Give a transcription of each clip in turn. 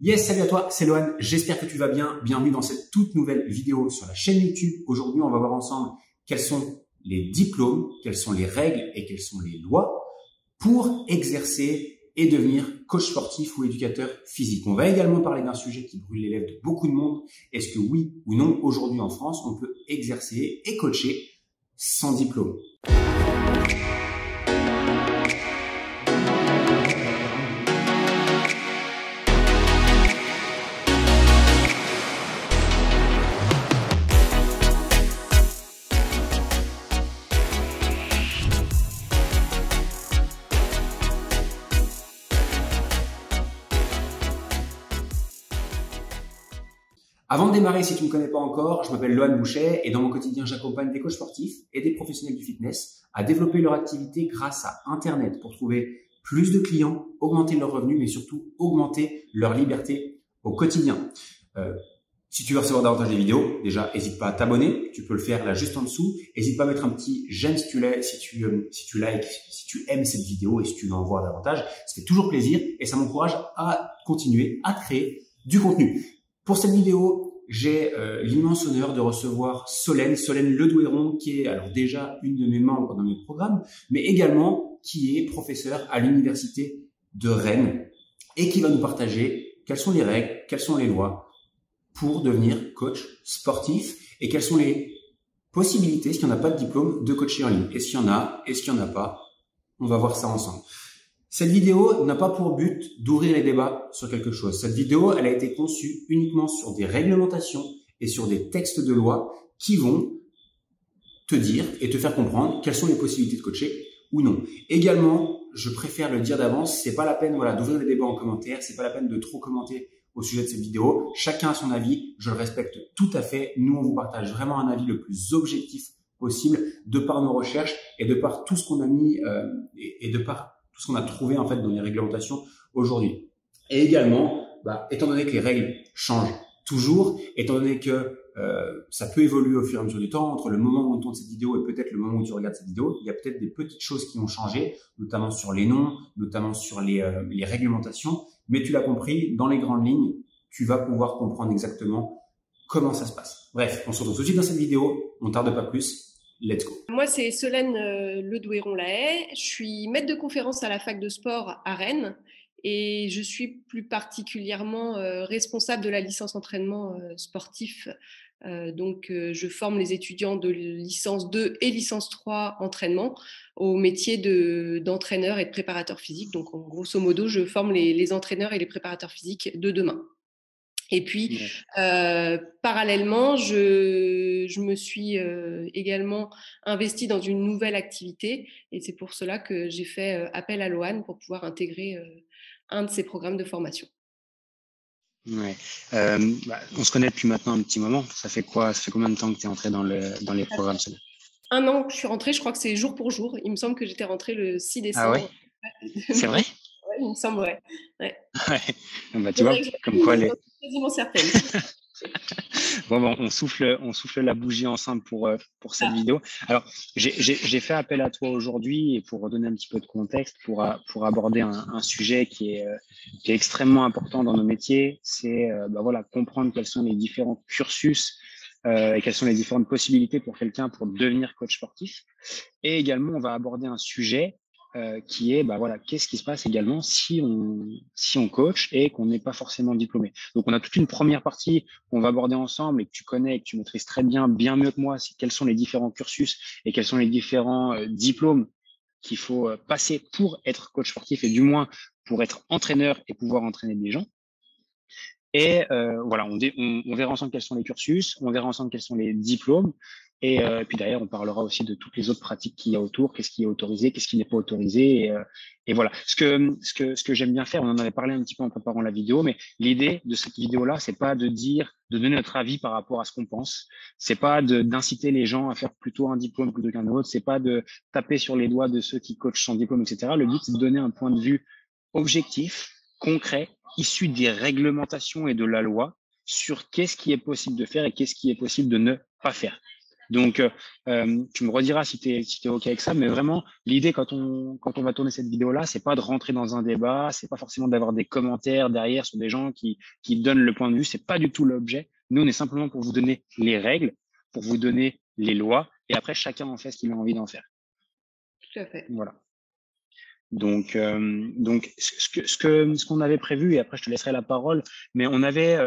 Yes, salut à toi, c'est Lohan. J'espère que tu vas bien. Bienvenue dans cette toute nouvelle vidéo sur la chaîne YouTube. Aujourd'hui, on va voir ensemble quels sont les diplômes, quelles sont les règles et quelles sont les lois pour exercer et devenir coach sportif ou éducateur physique. On va également parler d'un sujet qui brûle les lèvres de beaucoup de monde. Est-ce que oui ou non, aujourd'hui en France, on peut exercer et coacher sans diplôme? Avant de démarrer, si tu ne me connais pas encore, je m'appelle Lohan Bouchet et dans mon quotidien, j'accompagne des coachs sportifs et des professionnels du fitness à développer leur activité grâce à Internet pour trouver plus de clients, augmenter leurs revenus, mais surtout augmenter leur liberté au quotidien. Si tu veux recevoir davantage des vidéos, déjà, n'hésite pas à t'abonner. Tu peux le faire là juste en dessous. N'hésite pas à mettre un petit j'aime si tu likes, si tu aimes cette vidéo et si tu veux en voir davantage. Ça fait toujours plaisir et ça m'encourage à continuer à créer du contenu. Pour cette vidéo, j'ai l'immense honneur de recevoir Solène Ledouéron, qui est alors déjà une de mes membres dans mes programmes, mais également qui est professeure à l'université de Rennes et qui va nous partager quelles sont les règles, quelles sont les lois pour devenir coach sportif et quelles sont les possibilités, s'il n'y en a pas de diplôme, de coacher en ligne. Est-ce qu'il y en a? Est-ce qu'il n'y en a pas? On va voir ça ensemble. Cette vidéo n'a pas pour but d'ouvrir les débats sur quelque chose. Cette vidéo, elle a été conçue uniquement sur des réglementations et sur des textes de loi qui vont te dire et te faire comprendre quelles sont les possibilités de coacher ou non. Également, je préfère le dire d'avance, c'est pas la peine d'ouvrir les débats en commentaire, c'est pas la peine de trop commenter au sujet de cette vidéo. Chacun a son avis, je le respecte tout à fait. Nous, on vous partage vraiment un avis le plus objectif possible de par nos recherches et de par tout ce qu'on a mis et de par tout ce qu'on a trouvé en fait dans les réglementations aujourd'hui. Et également, étant donné que les règles changent toujours, étant donné que ça peut évoluer au fur et à mesure du temps, entre le moment où on tourne cette vidéo et peut-être le moment où tu regardes cette vidéo, il y a peut-être des petites choses qui ont changé, notamment sur les noms, notamment sur les réglementations. Mais tu l'as compris, dans les grandes lignes, tu vas pouvoir comprendre exactement comment ça se passe. Bref, on se retrouve tout de suite dans cette vidéo. On ne tarde pas plus. Let's go. Moi, c'est Solène Ledouéron-Lahaye. Je suis maître de conférence à la fac de sport à Rennes et je suis plus particulièrement responsable de la licence entraînement sportif. Je forme les étudiants de licence 2 et licence 3 entraînement au métier d'entraîneur et de préparateur physique. Donc, en grosso modo, je forme les entraîneurs et les préparateurs physiques de demain. Et puis, parallèlement, je me suis également investie dans une nouvelle activité et c'est pour cela que j'ai fait appel à Lohan pour pouvoir intégrer un de ses programmes de formation. Ouais. On se connaît depuis maintenant un petit moment. Ça fait combien de temps que tu es entrée dans les programmes? 1 an que je suis rentrée, je crois que c'est jour pour jour. Il me semble que j'étais rentrée le 6 décembre. Ah ouais? C'est vrai? Ouais, il me semble, ouais. Ouais. Tu vois, comme quoi les... Quasiment certaine. Bon, on souffle la bougie ensemble pour cette vidéo. Alors, j'ai fait appel à toi aujourd'hui et pour redonner un petit peu de contexte, pour aborder un sujet qui est extrêmement important dans nos métiers, c'est comprendre quels sont les différents cursus et quelles sont les différentes possibilités pour quelqu'un pour devenir coach sportif. Et également, on va aborder un sujet qui est qu'est-ce qui se passe également si on coach et qu'on n'est pas forcément diplômé. Donc on a toute une première partie qu'on va aborder ensemble et que tu connais et que tu maîtrises très bien mieux que moi, c'est quels sont les différents cursus et quels sont les différents diplômes qu'il faut passer pour être coach sportif et du moins pour être entraîneur et pouvoir entraîner des gens. Et on verra ensemble quels sont les cursus, on verra ensemble quels sont les diplômes. Et puis derrière, on parlera aussi de toutes les autres pratiques qu'il y a autour, qu'est-ce qui est autorisé, qu'est-ce qui n'est pas autorisé. Et voilà. Ce que j'aime bien faire, on en avait parlé un petit peu en préparant la vidéo, mais l'idée de cette vidéo-là, c'est pas de donner notre avis par rapport à ce qu'on pense. C'est pas d'inciter les gens à faire plutôt un diplôme plutôt qu'un autre. C'est pas de taper sur les doigts de ceux qui coachent sans diplôme, etc. Le but, c'est de donner un point de vue objectif, concret, issu des réglementations et de la loi sur qu'est-ce qui est possible de faire et qu'est-ce qui est possible de ne pas faire. Donc, tu me rediras si tu es OK avec ça, mais vraiment, l'idée quand on va tourner cette vidéo-là, c'est pas de rentrer dans un débat, c'est pas forcément d'avoir des commentaires derrière sur des gens qui donnent le point de vue, c'est pas du tout l'objet. Nous, on est simplement pour vous donner les règles, pour vous donner les lois, et après, chacun en fait ce qu'il a envie d'en faire. Tout à fait. Voilà. Donc ce qu'on avait prévu, et après je te laisserai la parole, mais on avait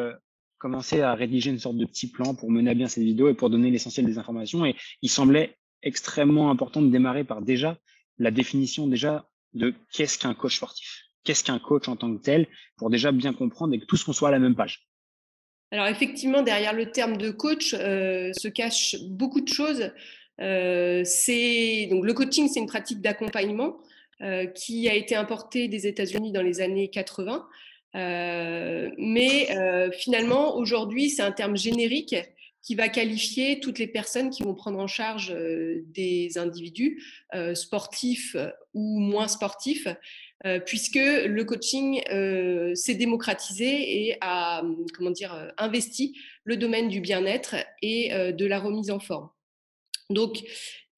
commencé à rédiger une sorte de petit plan pour mener à bien cette vidéo et pour donner l'essentiel des informations. Et il semblait extrêmement important de démarrer par déjà la définition déjà de qu'est-ce qu'un coach sportif, qu'est-ce qu'un coach en tant que tel, pour déjà bien comprendre et que tous qu'on soit à la même page. Alors effectivement, derrière le terme de coach se cachent beaucoup de choses. Donc le coaching, c'est une pratique d'accompagnement qui a été importée des États-Unis dans les années 80. Mais finalement, aujourd'hui, c'est un terme générique qui va qualifier toutes les personnes qui vont prendre en charge des individus sportifs ou moins sportifs, puisque le coaching s'est démocratisé et a investi le domaine du bien-être et de la remise en forme. Donc,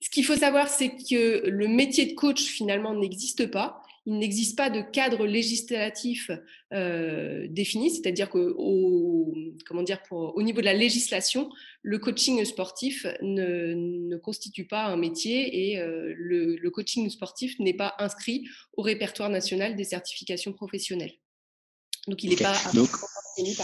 ce qu'il faut savoir, c'est que le métier de coach, finalement, n'existe pas. Il n'existe pas de cadre législatif défini, c'est-à-dire qu'au niveau de la législation, le coaching sportif ne constitue pas un métier et le coaching sportif n'est pas inscrit au répertoire national des certifications professionnelles. Donc, il n'est pas reconnu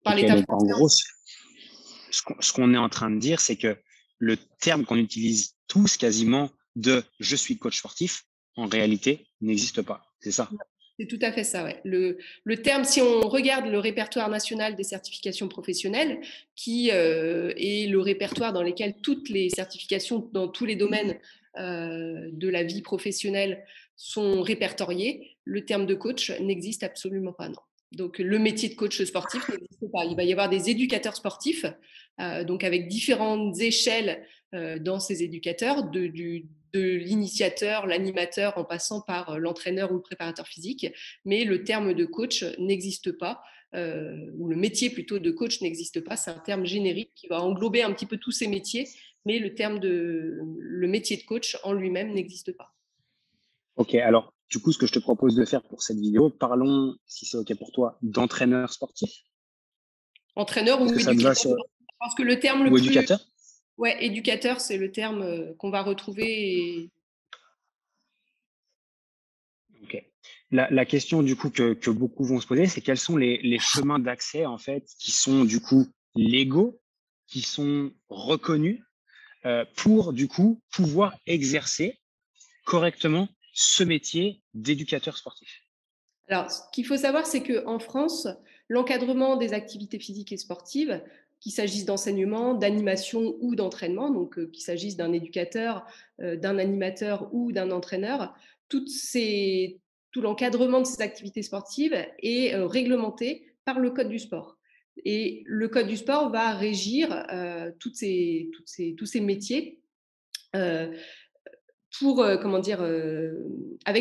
par l'État français. En gros, ce qu'on est en train de dire, c'est que le terme qu'on utilise tous quasiment de « je suis coach sportif », en réalité, n'existe pas. C'est ça? C'est tout à fait ça, ouais. Le terme, si on regarde le répertoire national des certifications professionnelles, qui est le répertoire dans lequel toutes les certifications dans tous les domaines de la vie professionnelle sont répertoriées, le terme de coach n'existe absolument pas, non. Donc, le métier de coach sportif n'existe pas. Il va y avoir des éducateurs sportifs, donc avec différentes échelles dans ces éducateurs, de l'initiateur, l'animateur, en passant par l'entraîneur ou le préparateur physique. Mais le terme de coach n'existe pas, ou le métier plutôt de coach n'existe pas. C'est un terme générique qui va englober un petit peu tous ces métiers, mais le métier de coach en lui-même n'existe pas. Ok, alors du coup, ce que je te propose de faire pour cette vidéo, parlons, si c'est ok pour toi, d'entraîneur sportif. Entraîneur ou éducateur. Je pense que le terme ou éducateur. Ouais, éducateur, c'est le terme qu'on va retrouver. Ok. La question du coup que beaucoup vont se poser, c'est quels sont les chemins d'accès en fait qui sont du coup légaux, qui sont reconnus pour du coup pouvoir exercer correctement ce métier d'éducateur sportif. Alors, ce qu'il faut savoir, c'est qu'en France, l'encadrement des activités physiques et sportives, qu'il s'agisse d'enseignement, d'animation ou d'entraînement, donc qu'il s'agisse d'un éducateur, d'un animateur ou d'un entraîneur, tout l'encadrement de ces activités sportives est réglementé par le Code du sport. Et le Code du sport va régir tous ces métiers avec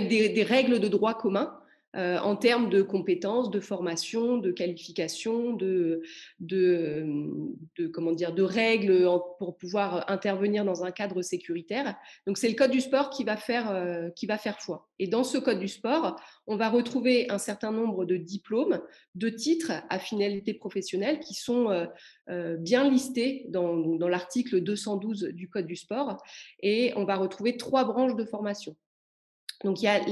des règles de droit commun en termes de compétences, de formation, de qualification, de règles pour pouvoir intervenir dans un cadre sécuritaire. Donc, c'est le Code du sport qui va faire foi. Et dans ce Code du sport, on va retrouver un certain nombre de diplômes, de titres à finalité professionnelle qui sont bien listés dans l'article 212 du Code du sport. Et on va retrouver 3 branches de formation. Donc, il y a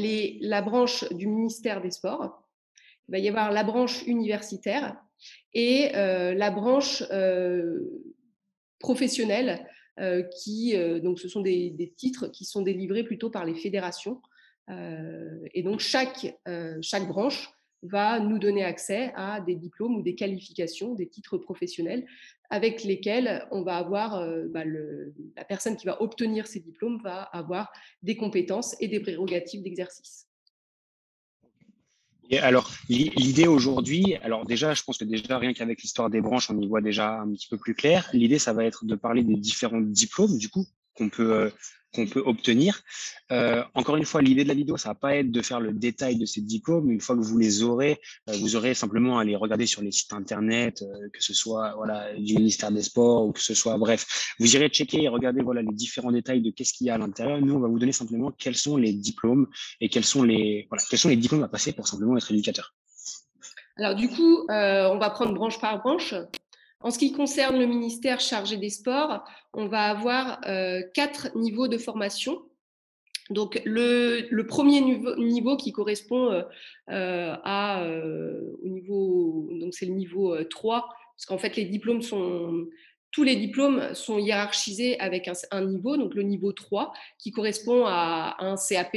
la branche du ministère des Sports, il va y avoir la branche universitaire et la branche professionnelle donc ce sont des titres qui sont délivrés plutôt par les fédérations. Et donc, chaque branche va nous donner accès à des diplômes ou des qualifications, des titres professionnels avec lesquels on va avoir, la personne qui va obtenir ces diplômes va avoir des compétences et des prérogatives d'exercice. Et alors, l'idée aujourd'hui, alors déjà, je pense que déjà, rien qu'avec l'histoire des branches, on y voit déjà un petit peu plus clair. L'idée, ça va être de parler des différents diplômes, du coup, qu'on peut obtenir. Encore une fois, l'idée de la vidéo, ça va pas être de faire le détail de ces diplômes. Une fois que vous les aurez, vous aurez simplement à les regarder sur les sites internet, que ce soit du ministère des Sports ou que ce soit, bref, vous irez checker et regarder les différents détails de qu'est-ce qu'il y a à l'intérieur. Nous, on va vous donner simplement quels sont les diplômes et quels sont les diplômes à passer pour simplement être éducateur. Alors du coup, on va prendre branche par branche. En ce qui concerne le ministère chargé des sports, on va avoir 4 niveaux de formation. Donc le premier niveau qui correspond au niveau, donc c'est le niveau 3, parce qu'en fait tous les diplômes sont hiérarchisés avec un niveau, donc le niveau 3 qui correspond à un CAP.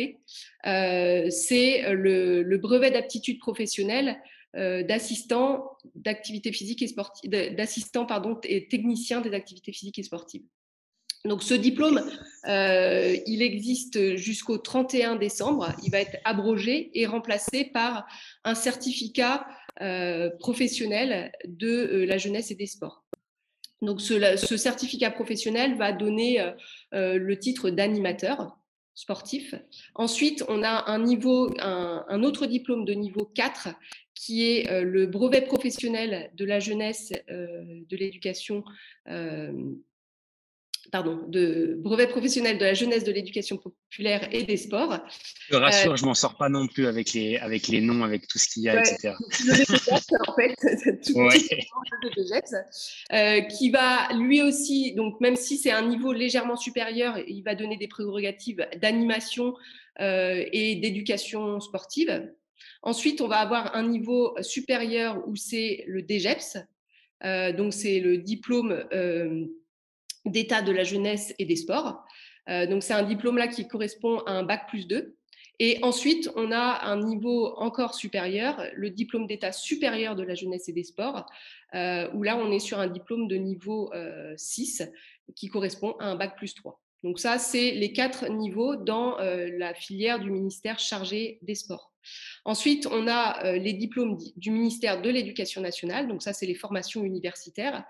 C'est le brevet d'aptitude professionnelle d'assistant d'activité physique et sportive, d'assistant et technicien des activités physiques et sportives. Donc ce diplôme, il existe jusqu'au 31 décembre. Il va être abrogé et remplacé par un certificat professionnel de la jeunesse et des sports. Donc ce certificat professionnel va donner le titre d'animateur sportif. Ensuite, on a un autre diplôme de niveau 4 qui est le brevet professionnel de la jeunesse, de l'éducation de brevet professionnel de la jeunesse, de l'éducation populaire et des sports. Je te rassure, je m'en sors pas non plus avec les noms, avec tout ce qu'il y a, etc. Le DGEPS, en fait, tout le DGEPS, qui va lui aussi, donc même si c'est un niveau légèrement supérieur, il va donner des prérogatives d'animation et d'éducation sportive. Ensuite, on va avoir un niveau supérieur où c'est le DGEPS, donc c'est le diplôme d'état de la jeunesse et des sports. Donc, c'est un diplôme là qui correspond à un bac+2. Et ensuite, on a un niveau encore supérieur, le diplôme d'état supérieur de la jeunesse et des sports, où là, on est sur un diplôme de niveau 6 qui correspond à un bac+3. Donc ça, c'est les 4 niveaux dans la filière du ministère chargé des sports. Ensuite, on a les diplômes du ministère de l'Éducation nationale. Donc ça, c'est les formations universitaires.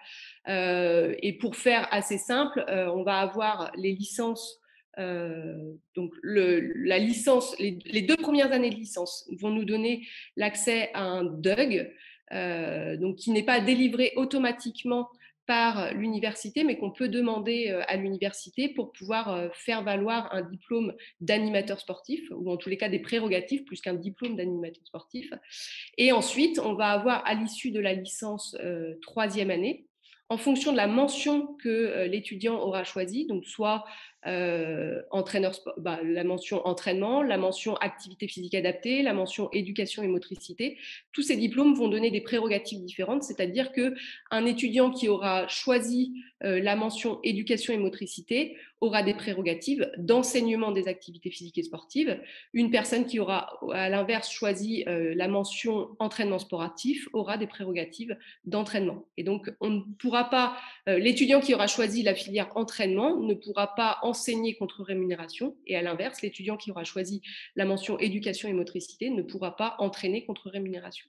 Et pour faire assez simple, on va avoir les licences. Donc la licence, les 2 premières années de licence vont nous donner l'accès à un DUG, donc qui n'est pas délivré automatiquement par l'université, mais qu'on peut demander à l'université pour pouvoir faire valoir un diplôme d'animateur sportif, ou en tous les cas des prérogatives plus qu'un diplôme d'animateur sportif. Et ensuite, on va avoir à l'issue de la licence 3e année, en fonction de la mention que l'étudiant aura choisie, donc soit la mention entraînement, la mention activité physique adaptée, la mention éducation et motricité. Tous ces diplômes vont donner des prérogatives différentes, c'est-à-dire qu'un étudiant qui aura choisi la mention éducation et motricité aura des prérogatives d'enseignement des activités physiques et sportives. Une personne qui aura, à l'inverse, choisi la mention entraînement sportif aura des prérogatives d'entraînement. Et donc, on ne pourra pas, l'étudiant qui aura choisi la filière entraînement ne pourra pas enseigner contre rémunération. Et à l'inverse, l'étudiant qui aura choisi la mention éducation et motricité ne pourra pas entraîner contre rémunération.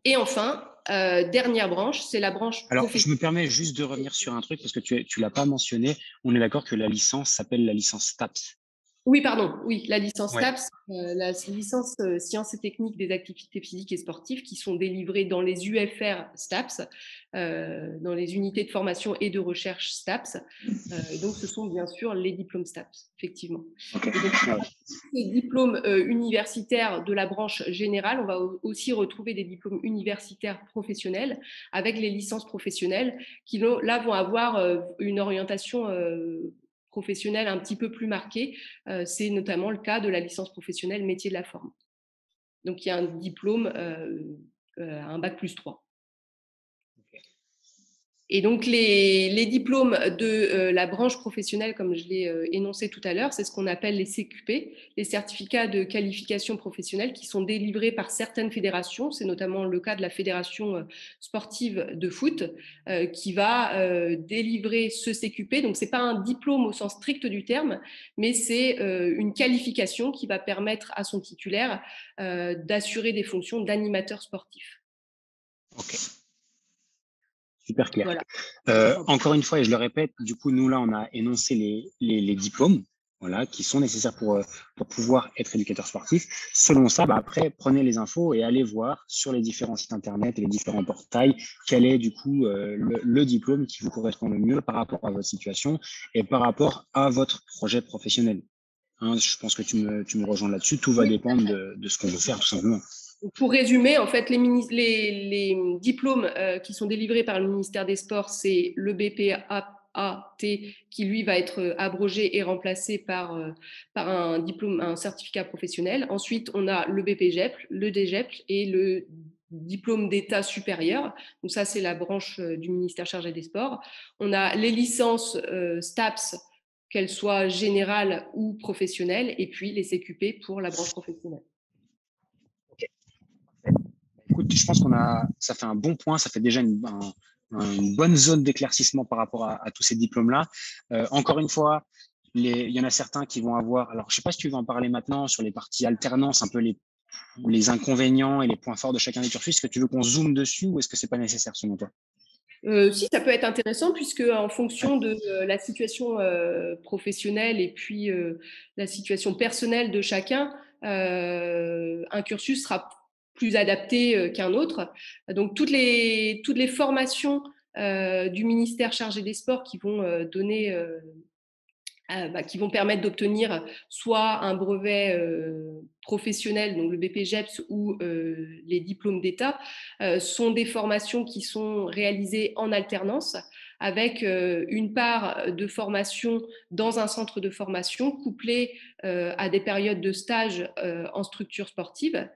Et enfin, dernière branche, c'est la branche Alors, je me permets juste de revenir sur un truc parce que tu ne l'as pas mentionné. On est d'accord que la licence s'appelle la licence STAPS. Oui, pardon, oui, la licence STAPS, la licence sciences et techniques des activités physiques et sportives qui sont délivrées dans les UFR STAPS, dans les unités de formation et de recherche STAPS. Donc, ce sont bien sûr les diplômes STAPS, effectivement. Okay. Et donc, les diplômes universitaires de la branche générale, on va aussi retrouver des diplômes universitaires professionnels avec les licences professionnelles qui, là, vont avoir une orientation professionnelle un petit peu plus marquée. C'est notamment le cas de la licence professionnelle métier de la forme. Donc, il y a un diplôme, un bac+3. Et donc, les diplômes de la branche professionnelle, comme je l'ai énoncé tout à l'heure, c'est ce qu'on appelle les CQP, les certificats de qualification professionnelle qui sont délivrés par certaines fédérations. C'est notamment le cas de la fédération sportive de foot qui va délivrer ce CQP. Donc, ce n'est pas un diplôme au sens strict du terme, mais c'est une qualification qui va permettre à son titulaire d'assurer des fonctions d'animateur sportif. Ok. super clair. Voilà. Encore une fois, et je le répète, du coup, nous, là, on a énoncé les diplômes, voilà, qui sont nécessaires pour pouvoir être éducateur sportif. Selon ça, après, prenez les infos et allez voir sur les différents sites internet et les différents portails quel est du coup le diplôme qui vous correspond le mieux par rapport à votre situation et par rapport à votre projet professionnel. Hein, je pense que tu me rejoins là-dessus. Tout va dépendre de ce qu'on veut faire, tout simplement. Pour résumer, en fait, les diplômes qui sont délivrés par le ministère des Sports, c'est le BPAT qui, lui, va être abrogé et remplacé par un diplôme, un certificat professionnel. Ensuite, on a le BPGEPL, le DGEPL et le diplôme d'état supérieur. Donc ça, c'est la branche du ministère chargé des Sports. On a les licences STAPS, qu'elles soient générales ou professionnelles, et puis les CQP pour la branche professionnelle. Écoute, je pense ça fait un bon point, ça fait déjà une bonne zone d'éclaircissement par rapport à tous ces diplômes-là. Encore une fois, il y en a certains qui vont avoir, alors je ne sais pas si tu veux en parler maintenant sur les parties alternance, un peu les inconvénients et les points forts de chacun des cursus. Est-ce que tu veux qu'on zoome dessus ou est-ce que c'est pas nécessaire selon toi? Si, ça peut être intéressant puisque en fonction de la situation professionnelle et puis la situation personnelle de chacun, un cursus sera plus adapté qu'un autre. Donc toutes les formations du ministère chargé des sports qui vont donner qui vont permettre d'obtenir soit un brevet professionnel, donc le BPGEPS ou les diplômes d'État, sont des formations qui sont réalisées en alternance avec une part de formation dans un centre de formation couplée à des périodes de stage en structure sportive.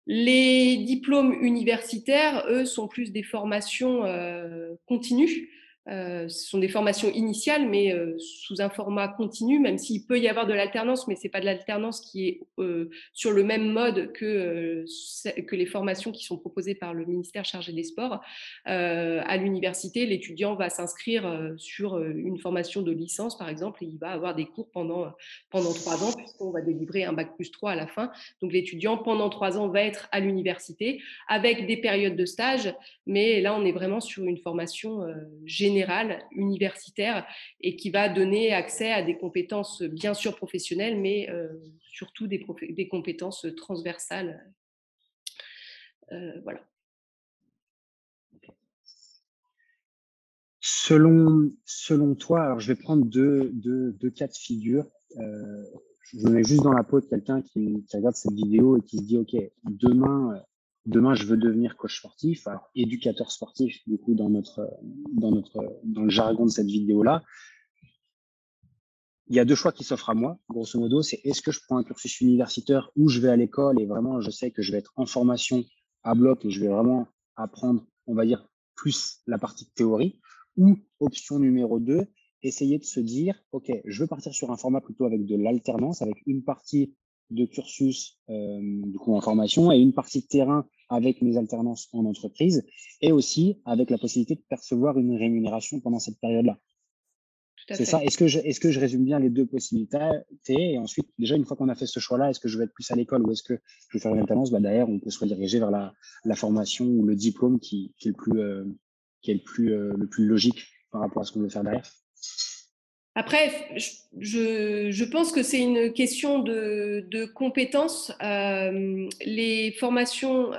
Les diplômes universitaires, eux, sont plus des formations continues. Ce sont des formations initiales, mais sous un format continu, même s'il peut y avoir de l'alternance, mais ce n'est pas de l'alternance qui est sur le même mode que les formations qui sont proposées par le ministère chargé des sports. À l'université, l'étudiant va s'inscrire sur une formation de licence, par exemple, et il va avoir des cours pendant 3 ans, puisqu'on va délivrer un bac+3 à la fin. Donc l'étudiant, pendant 3 ans, va être à l'université avec des périodes de stage, mais là, on est vraiment sur une formation générale, universitaire, et qui va donner accès à des compétences bien sûr professionnelles, mais surtout des compétences transversales. Voilà. Selon toi, alors je vais prendre deux cas de figure. Je me mets juste dans la peau de quelqu'un qui regarde cette vidéo et qui se dit, OK, demain, je veux devenir coach sportif, alors éducateur sportif, du coup, dans le jargon de cette vidéo-là. Il y a deux choix qui s'offrent à moi, grosso modo, c'est est-ce que je prends un cursus universitaire où je vais à l'école et vraiment je sais que je vais être en formation à bloc et je vais vraiment apprendre, on va dire, plus la partie de théorie, ou option numéro 2, essayer de se dire, OK, je veux partir sur un format plutôt avec de l'alternance, avec une partie de cursus du coup en formation et une partie de terrain avec mes alternances en entreprise et aussi avec la possibilité de percevoir une rémunération pendant cette période-là. C'est ça. Est-ce que je résume bien les deux possibilités? Et ensuite, déjà, une fois qu'on a fait ce choix-là, est-ce que je vais être plus à l'école ou est-ce que je vais faire une alternance? Derrière, on peut se rediriger vers la formation ou le diplôme qui est le plus logique par rapport à ce qu'on veut faire derrière. Après, je pense que c'est une question de compétences. Les formations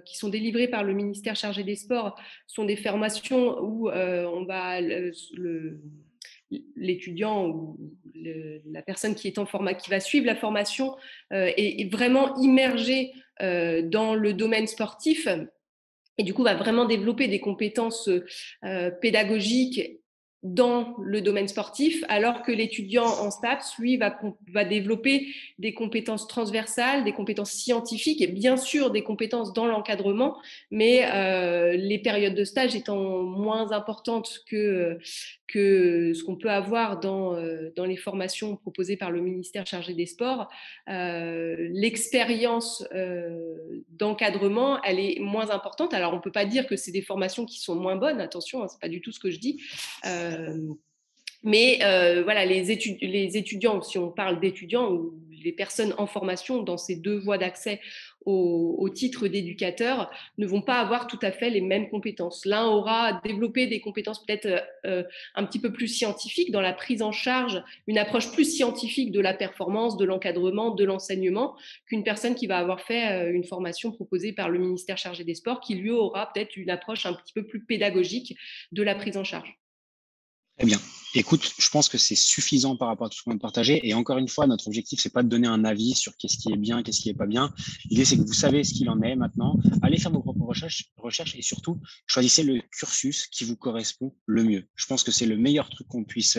qui sont délivrées par le ministère chargé des sports sont des formations où on va l'étudiant ou la personne qui est qui va suivre la formation est vraiment immergée dans le domaine sportif et du coup va vraiment développer des compétences pédagogiques dans le domaine sportif, alors que l'étudiant en STAPS, lui, va développer des compétences transversales, des compétences scientifiques et bien sûr des compétences dans l'encadrement, mais les périodes de stage étant moins importantes que ce qu'on peut avoir dans les formations proposées par le ministère chargé des sports, l'expérience d'encadrement, elle est moins importante. Alors, on ne peut pas dire que c'est des formations qui sont moins bonnes, attention, hein, ce n'est pas du tout ce que je dis. Mais voilà, les étudiants, si on parle d'étudiants ou les personnes en formation dans ces deux voies d'accès au titre d'éducateur ne vont pas avoir tout à fait les mêmes compétences. L'un aura développé des compétences peut-être un petit peu plus scientifiques dans la prise en charge, une approche plus scientifique de la performance, de l'encadrement, de l'enseignement, qu'une personne qui va avoir fait une formation proposée par le ministère chargé des Sports, qui lui aura peut-être une approche un petit peu plus pédagogique de la prise en charge. Très bien. Écoute, je pense que c'est suffisant par rapport à tout ce qu'on vient de partager. Et encore une fois, notre objectif, c'est pas de donner un avis sur qu'est-ce qui est bien, qu'est-ce qui est pas bien. L'idée, c'est que vous savez ce qu'il en est maintenant. Allez faire vos propres recherches et surtout, choisissez le cursus qui vous correspond le mieux. Je pense que c'est le meilleur truc qu'on puisse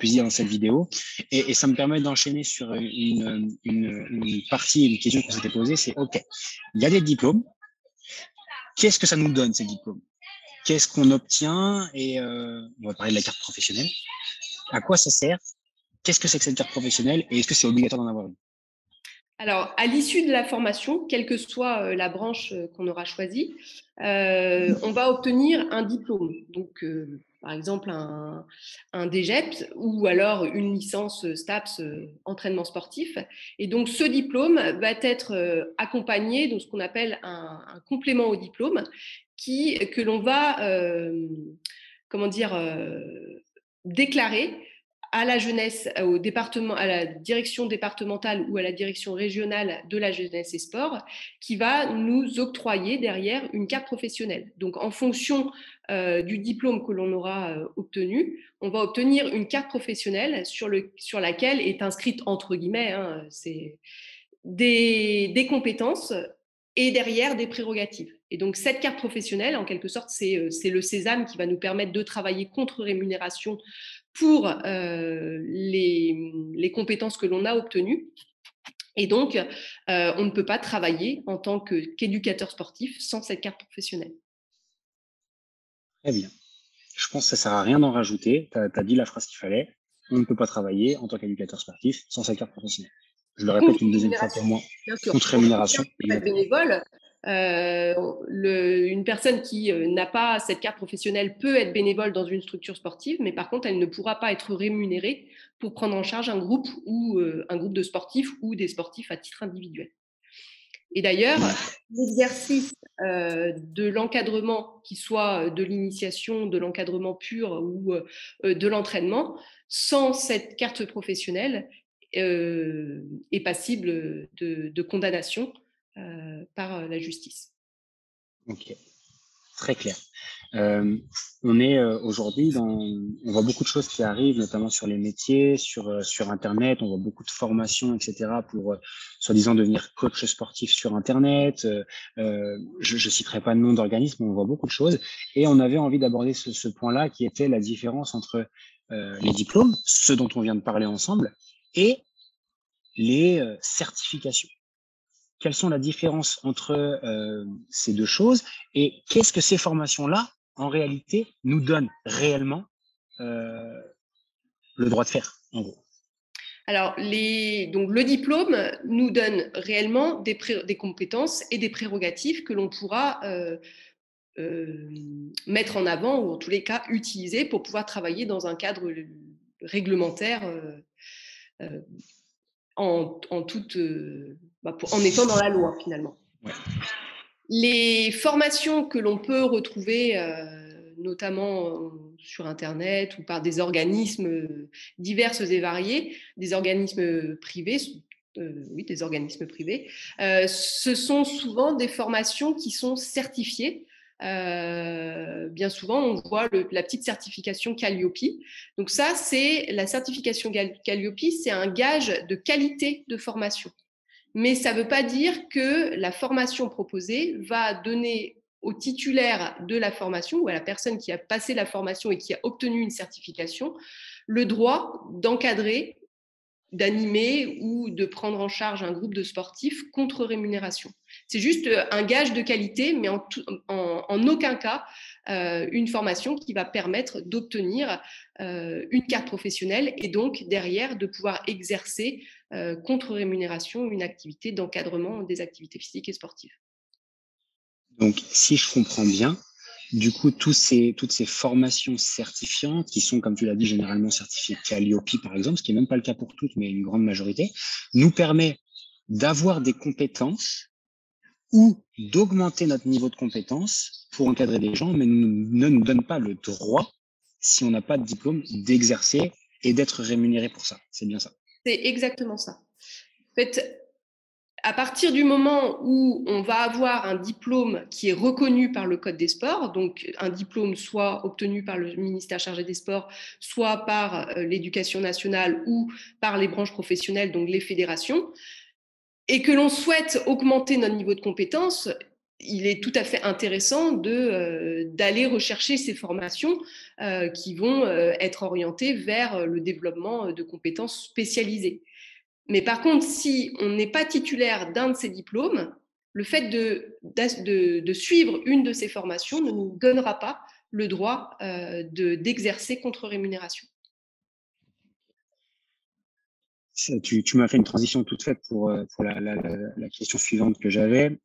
dire dans cette vidéo. Et ça me permet d'enchaîner sur une partie, une question qu'on s'était posée. C'est OK, il y a des diplômes. Qu'est-ce que ça nous donne, ces diplômes? Qu'est-ce qu'on obtient? Et on va parler de la carte professionnelle. À quoi ça sert? Qu'est-ce que c'est que cette carte professionnelle? Et est-ce que c'est obligatoire d'en avoir une? Alors, à l'issue de la formation, quelle que soit la branche qu'on aura choisie, on va obtenir un diplôme. Donc, par exemple, un DGEP ou alors une licence STAPS, entraînement sportif. Et donc, ce diplôme va être accompagné de ce qu'on appelle un complément au diplôme que l'on va, déclarer à la jeunesse, au département, à la direction départementale ou à la direction régionale de la jeunesse et sport, qui va nous octroyer derrière une carte professionnelle. Donc, en fonction du diplôme que l'on aura obtenu, on va obtenir une carte professionnelle sur laquelle est inscrite, entre guillemets, c'est des compétences et derrière des prérogatives. Et donc, cette carte professionnelle, en quelque sorte, c'est le sésame qui va nous permettre de travailler contre rémunération pour les compétences que l'on a obtenues. Et donc, on ne peut pas travailler en tant qu'éducateur sportif sans cette carte professionnelle. Très bien. Je pense que ça ne sert à rien d'en rajouter. Tu as dit la phrase qu'il fallait. On ne peut pas travailler en tant qu'éducateur sportif sans sa carte professionnelle. Je le répète une deuxième fois pour moi. Contre rémunération. Bénévole. Une personne qui n'a pas cette carte professionnelle peut être bénévole dans une structure sportive, mais par contre, elle ne pourra pas être rémunérée pour prendre en charge un groupe ou un groupe de sportifs ou des sportifs à titre individuel. Et d'ailleurs, l'exercice de l'encadrement, qu'il soit de l'initiation, de l'encadrement pur ou de l'entraînement, sans cette carte professionnelle, est passible de condamnation par la justice. Ok, très clair. On est aujourd'hui on voit beaucoup de choses qui arrivent, notamment sur les métiers, sur Internet. On voit beaucoup de formations, etc. pour soi-disant devenir coach sportif sur Internet. Je citerai pas de nom d'organisme, mais on voit beaucoup de choses. Et on avait envie d'aborder ce point-là, qui était la différence entre les diplômes, ceux dont on vient de parler ensemble, et les certifications. Quelles sont les différences entre ces deux choses et qu'est-ce que ces formations-là, en réalité, nous donnent réellement le droit de faire, en gros? Alors, donc, le diplôme nous donne réellement des compétences et des prérogatives que l'on pourra mettre en avant ou en tous les cas utiliser pour pouvoir travailler dans un cadre réglementaire en étant dans la loi finalement. Ouais. Les formations que l'on peut retrouver notamment sur Internet ou par des organismes divers et variés, des organismes privés, des organismes privés, ce sont souvent des formations qui sont certifiées. Bien souvent, on voit la petite certification Calliope. Donc ça, c'est la certification Calliope, c'est un gage de qualité de formation. Mais ça ne veut pas dire que la formation proposée va donner au titulaire de la formation ou à la personne qui a passé la formation et qui a obtenu une certification le droit d'encadrer, d'animer ou de prendre en charge un groupe de sportifs contre rémunération. C'est juste un gage de qualité, mais en aucun cas une formation qui va permettre d'obtenir une carte professionnelle et donc derrière de pouvoir exercer contre rémunération une activité d'encadrement des activités physiques et sportives. Donc, si je comprends bien, Du coup, toutes ces formations certifiantes, qui sont, comme tu l'as dit, généralement certifiées Calliope, par exemple, ce qui n'est même pas le cas pour toutes, mais une grande majorité, nous permet d'avoir des compétences ou d'augmenter notre niveau de compétence pour encadrer des gens, mais ne nous donne pas le droit, si on n'a pas de diplôme, d'exercer et d'être rémunéré pour ça. C'est bien ça. C'est exactement ça. En fait, à partir du moment où on va avoir un diplôme qui est reconnu par le Code des sports, donc un diplôme soit obtenu par le ministère chargé des sports, soit par l'éducation nationale ou par les branches professionnelles, donc les fédérations, et que l'on souhaite augmenter notre niveau de compétence, il est tout à fait intéressant d'aller rechercher ces formations qui vont être orientées vers le développement de compétences spécialisées. Mais par contre, si on n'est pas titulaire d'un de ces diplômes, le fait de suivre une de ces formations ne nous donnera pas le droit d'exercer contre rémunération. Tu m'as fait une transition toute faite pour la question suivante que j'avais.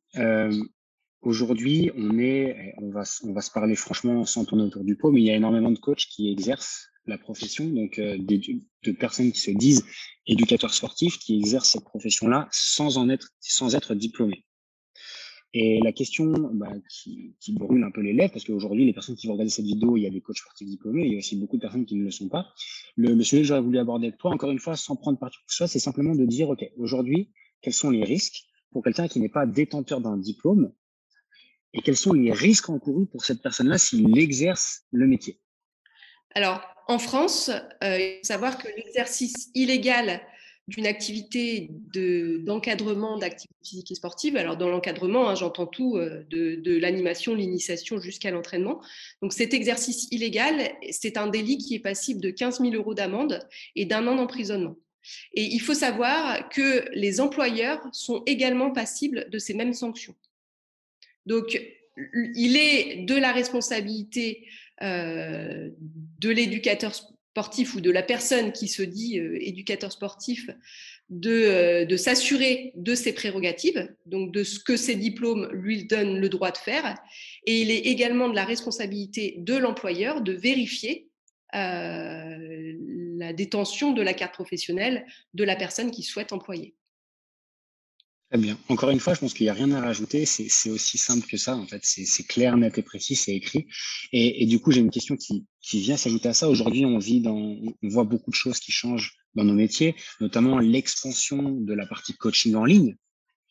Aujourd'hui, on va se parler franchement sans tourner autour du pot, mais il y a énormément de coachs qui exercent la profession, donc de personnes qui se disent éducateurs sportifs, qui exercent cette profession-là sans être diplômés. Et la question qui brûle un peu les lèvres, parce qu'aujourd'hui, les personnes qui vont regarder cette vidéo, il y a des coachs sportifs diplômés, il y a aussi beaucoup de personnes qui ne le sont pas. Le sujet que j'aurais voulu aborder avec toi, encore une fois, sans prendre parti pour ça, c'est simplement de dire, OK, aujourd'hui, quels sont les risques pour quelqu'un qui n'est pas détenteur d'un diplôme et quels sont les risques encourus pour cette personne-là s'il exerce le métier? Alors, en France, il faut savoir que l'exercice illégal d'une activité d'encadrement d'activités physiques et sportives, alors dans l'encadrement, j'entends tout, de l'animation, l'initiation jusqu'à l'entraînement. Donc cet exercice illégal, c'est un délit qui est passible de 15 000 € d'amende et d'1 an d'emprisonnement. Et il faut savoir que les employeurs sont également passibles de ces mêmes sanctions. Donc, il est de la responsabilité de l'éducateur sportif ou de la personne qui se dit éducateur sportif de s'assurer de ses prérogatives, donc de ce que ses diplômes lui donnent le droit de faire. Et il est également de la responsabilité de l'employeur de vérifier la détention de la carte professionnelle de la personne qui souhaite employer. Très bien. Encore une fois, je pense qu'il n'y a rien à rajouter. C'est aussi simple que ça. En fait, c'est clair, net et précis, c'est écrit. Et du coup, j'ai une question qui vient s'ajouter à ça. Aujourd'hui, on voit beaucoup de choses qui changent dans nos métiers, notamment l'expansion de la partie coaching en ligne.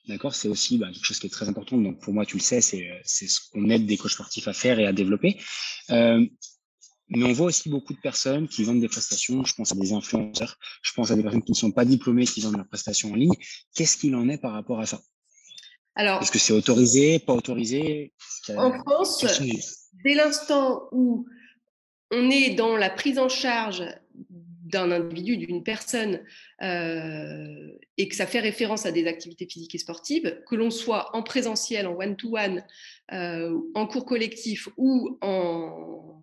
D'accord? C'est aussi quelque chose qui est très important. Donc, pour moi, tu le sais, c'est ce qu'on aide des coachs sportifs à faire et à développer. Mais on voit aussi beaucoup de personnes qui vendent des prestations. Je pense à des influenceurs. Je pense à des personnes qui ne sont pas diplômées, qui vendent leurs prestations en ligne. Qu'est-ce qu'il en est par rapport à ça? Alors, est-ce que c'est autorisé, pas autorisé? En France, dès l'instant où on est dans la prise en charge d'un individu, d'une personne, et que ça fait référence à des activités physiques et sportives, que l'on soit en présentiel, en one-to-one, en cours collectif ou en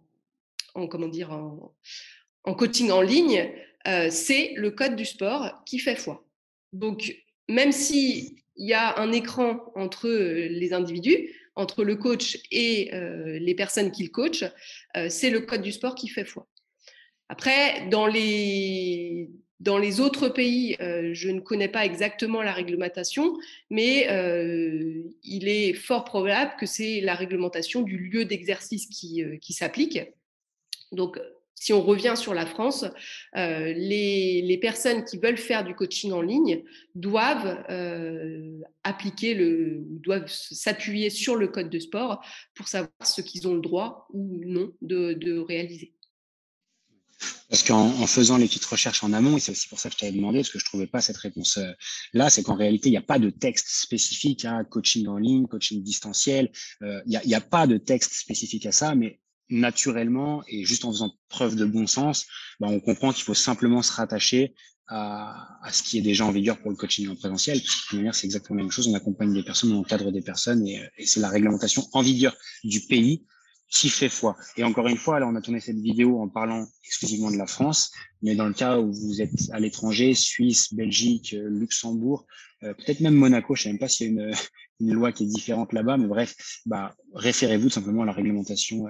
coaching en ligne, c'est le code du sport qui fait foi. Donc, même s'il y a un écran entre les individus, entre le coach et les personnes qu'il coach, c'est le code du sport qui fait foi. Après, dans les autres pays, je ne connais pas exactement la réglementation, mais il est fort probable que c'est la réglementation du lieu d'exercice qui s'applique. Donc, si on revient sur la France, les personnes qui veulent faire du coaching en ligne doivent doivent s'appuyer sur le code de sport pour savoir ce qu'ils ont le droit ou non de réaliser. Parce qu'en faisant les petites recherches en amont, et c'est aussi pour ça que je t'avais demandé, parce que je trouvais pas cette réponse là, c'est qu'en réalité, il n'y a pas de texte spécifique à coaching en ligne, coaching distanciel. Il y a pas de texte spécifique à ça, mais naturellement et juste en faisant preuve de bon sens, on comprend qu'il faut simplement se rattacher à ce qui est déjà en vigueur pour le coaching en présentiel. De toute manière, c'est exactement la même chose. On accompagne des personnes, on encadre des personnes et c'est la réglementation en vigueur du pays qui fait foi. Et encore une fois, là, on a tourné cette vidéo en parlant exclusivement de la France, mais dans le cas où vous êtes à l'étranger, Suisse, Belgique, Luxembourg, peut-être même Monaco, je sais même pas s'il y a une loi qui est différente là-bas, mais bref, référez-vous tout simplement à la réglementation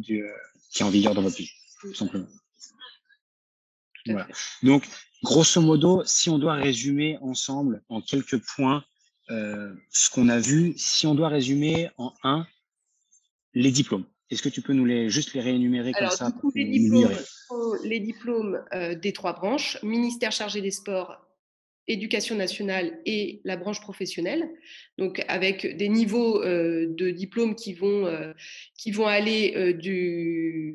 qui est en vigueur dans votre pays, tout simplement. Tout à Voilà. fait. Donc, grosso modo, si on doit résumer ensemble en quelques points ce qu'on a vu, si on doit résumer en les diplômes, est-ce que tu peux juste les réénumérer comme Alors, ça du pour coup, qu'on n'oublie rien? sont les diplômes des 3 branches, ministère chargé des sports, éducation nationale et la branche professionnelle, donc avec des niveaux de diplômes qui vont aller du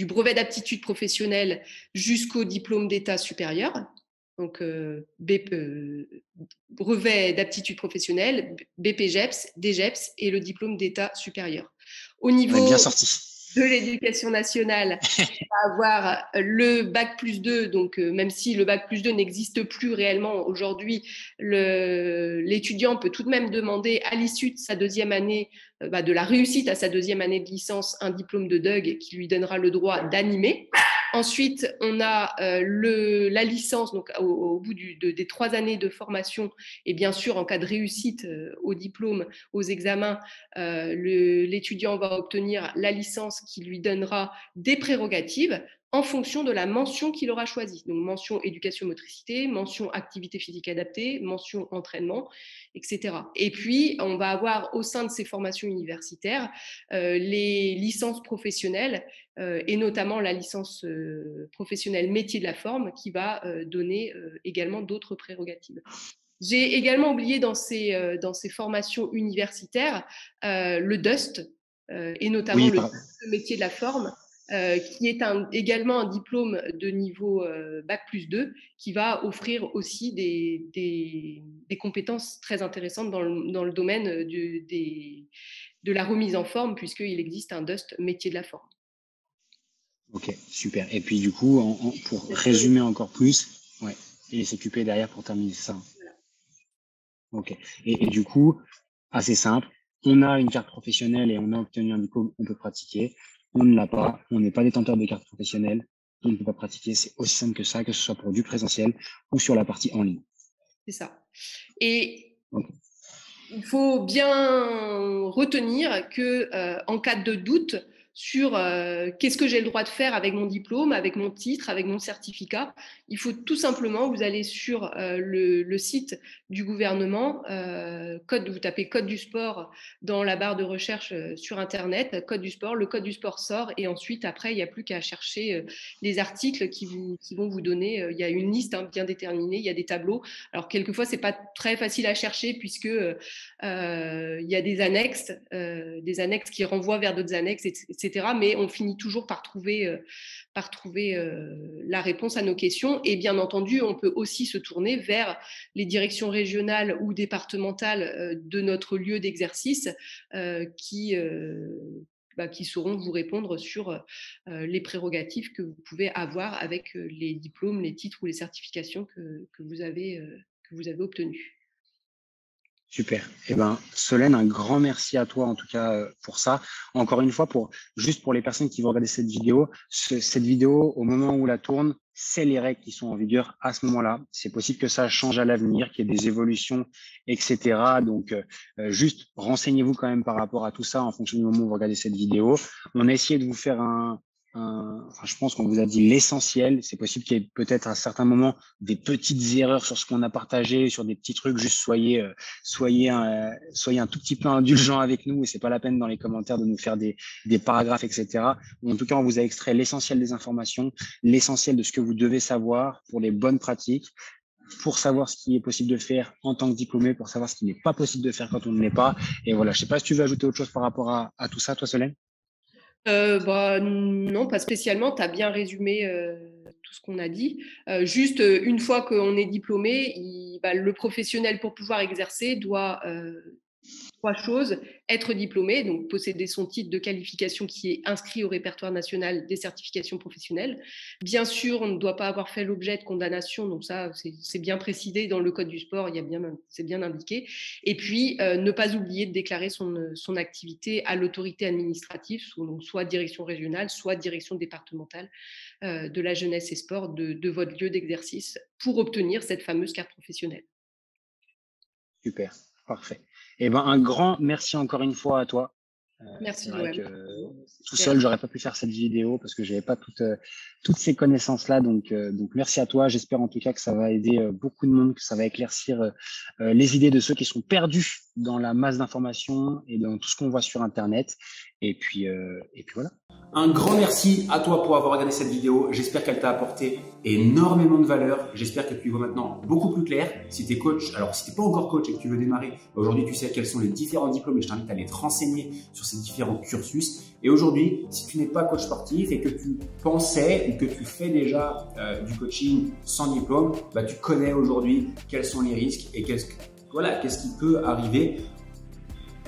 brevet d'aptitude professionnelle jusqu'au diplôme d'état supérieur. Donc, brevet d'aptitude professionnelle, BPGEPS, DGEPS et le diplôme d'état supérieur. Au On est bien niveau sorti. de l'éducation nationale, avoir le bac+2, donc même si le bac+2 n'existe plus réellement aujourd'hui, l'étudiant peut tout de même demander à l'issue de sa deuxième année, de la réussite à sa deuxième année de licence, un diplôme de DUG qui lui donnera le droit d'animer. Ensuite, on a la licence, donc au bout des 3 années de formation, et bien sûr, en cas de réussite au diplôme, aux examens, l'étudiant va obtenir la licence qui lui donnera des prérogatives en fonction de la mention qu'il aura choisie. Donc, mention éducation motricité, mention activité physique adaptée, mention entraînement, etc. Et puis, on va avoir au sein de ces formations universitaires les licences professionnelles et notamment la licence professionnelle métier de la forme qui va donner également d'autres prérogatives. J'ai également oublié dans ces formations universitaires le DUST et notamment Oui, le métier de la forme, qui est également un diplôme de niveau bac+2 qui va offrir aussi des compétences très intéressantes dans le domaine de la remise en forme, puisqu'il existe un DUST métier de la forme. ok, super. Et puis du coup, pour résumer encore plus, ouais, et s'occuper derrière pour terminer ça. Voilà. Ok. Et du coup, assez simple, on a une carte professionnelle et on a obtenu un diplôme, on peut pratiquer. On ne l'a pas, on n'est pas détenteur de carte professionnelle, on ne peut pas pratiquer. C'est aussi simple que ça, que ce soit pour du présentiel ou sur la partie en ligne. C'est ça. Et Okay. il faut bien retenir que en cas de doute sur qu'est-ce que j'ai le droit de faire avec mon diplôme, avec mon titre, avec mon certificat, il faut tout simplement, vous allez sur le site du gouvernement, vous tapez code du sport dans la barre de recherche sur Internet, code du sport, le code du sport sort et ensuite après, il n'y a plus qu'à chercher les articles qui vont vous donner, il y a une liste bien déterminée, il y a des tableaux. Alors quelquefois, c'est pas très facile à chercher puisque il y a des annexes qui renvoient vers d'autres annexes, etc. Mais on finit toujours par trouver la réponse à nos questions. Et bien entendu, on peut aussi se tourner vers les directions régionales ou départementales de notre lieu d'exercice qui sauront vous répondre sur les prérogatives que vous pouvez avoir avec les diplômes, les titres ou les certifications que vous avez obtenus. Super. Eh ben, Solène, un grand merci à toi en tout cas pour ça. Encore une fois, juste pour les personnes qui vont regarder cette vidéo, cette vidéo, au moment où la tourne, c'est les règles qui sont en vigueur à ce moment-là. C'est possible que ça change à l'avenir, qu'il y ait des évolutions, etc. Donc, juste renseignez-vous quand même par rapport à tout ça en fonction du moment où vous regardez cette vidéo. On a essayé de vous faire je pense qu'on vous a dit l'essentiel. C'est possible qu'il y ait peut-être à certains moments des petites erreurs sur ce qu'on a partagé, sur des petits trucs. Juste soyez un tout petit peu indulgent avec nous et c'est pas la peine dans les commentaires de nous faire des paragraphes, etc. En tout cas, on vous a extrait l'essentiel des informations, l'essentiel de ce que vous devez savoir pour les bonnes pratiques, pour savoir ce qui est possible de faire en tant que diplômé, pour savoir ce qui n'est pas possible de faire quand on ne l'est pas. Et voilà, je sais pas si tu veux ajouter autre chose par rapport à tout ça, toi, Solène. Non, pas spécialement. Tu as bien résumé tout ce qu'on a dit. Juste, une fois qu'on est diplômé, le professionnel, pour pouvoir exercer, doit 3 choses: être diplômé, donc posséder son titre de qualification qui est inscrit au répertoire national des certifications professionnelles. Bien sûr, on ne doit pas avoir fait l'objet de condamnation, donc ça, c'est bien précisé dans le code du sport, c'est bien indiqué. Et puis, ne pas oublier de déclarer son activité à l'autorité administrative, donc soit direction régionale, soit direction départementale de la jeunesse et sport de votre lieu d'exercice pour obtenir cette fameuse carte professionnelle. Super, parfait. Eh ben, un grand merci encore une fois à toi. Merci, C'est vrai Joël. que tout seul, j'aurais pas pu faire cette vidéo parce que j'avais pas toutes ces connaissances-là. Donc merci à toi. J'espère en tout cas que ça va aider beaucoup de monde, que ça va éclaircir les idées de ceux qui sont perdus dans la masse d'informations et dans tout ce qu'on voit sur Internet. Et puis voilà. Un grand merci à toi pour avoir regardé cette vidéo. J'espère qu'elle t'a apporté énormément de valeur. J'espère que tu y vois maintenant beaucoup plus clair. Si tu es coach, alors si tu n'es pas encore coach et que tu veux démarrer, aujourd'hui tu sais quels sont les différents diplômes et je t'invite à aller te renseigner sur ces différents cursus. Et aujourd'hui, si tu n'es pas coach sportif et que tu pensais ou que tu fais déjà du coaching sans diplôme, bah, tu connais aujourd'hui quels sont les risques et qu'est-ce qui peut arriver.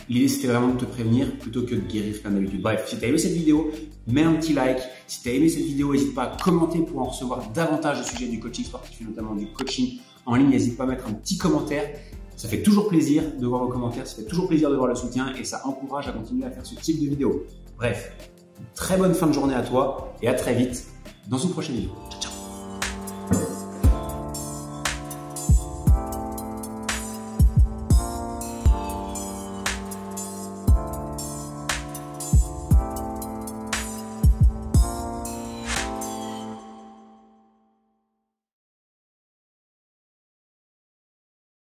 L'idée, c'était vraiment de te prévenir plutôt que de guérir comme d'habitude. Bref, si tu as aimé cette vidéo, mets un petit like. Si tu as aimé cette vidéo, n'hésite pas à commenter pour en recevoir davantage au sujet du coaching sportif et notamment du coaching en ligne. N'hésite pas à mettre un petit commentaire. Ça fait toujours plaisir de voir vos commentaires, ça fait toujours plaisir de voir le soutien et ça encourage à continuer à faire ce type de vidéo. Bref, très bonne fin de journée à toi et à très vite dans une prochaine vidéo. Ciao, ciao.